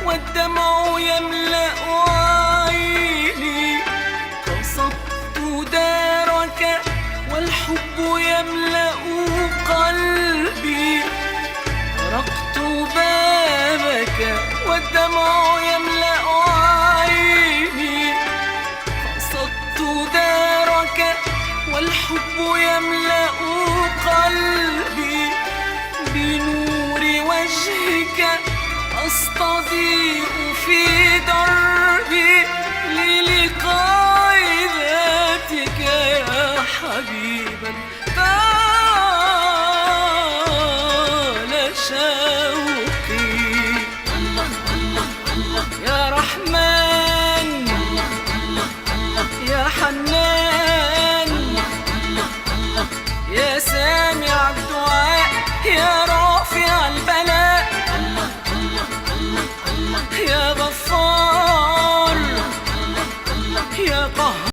والدمع يملأ عيني. قصدت دارك والحب يملأ قلبي. طرقت بابك والدمع يملأ عيني. قصدت دارك والحب يملأ قلبي. بنور وجهك أستضيء في دربي للقاء ذاتك يا حبيبا. طال شوقي. الله الله الله يا رحمن، الله الله الله يا حنان، الله الله الله يا سامع الدعاء يا رافع البلاء. الله الله الله الله يا غفار، الله الله الله يا قهار.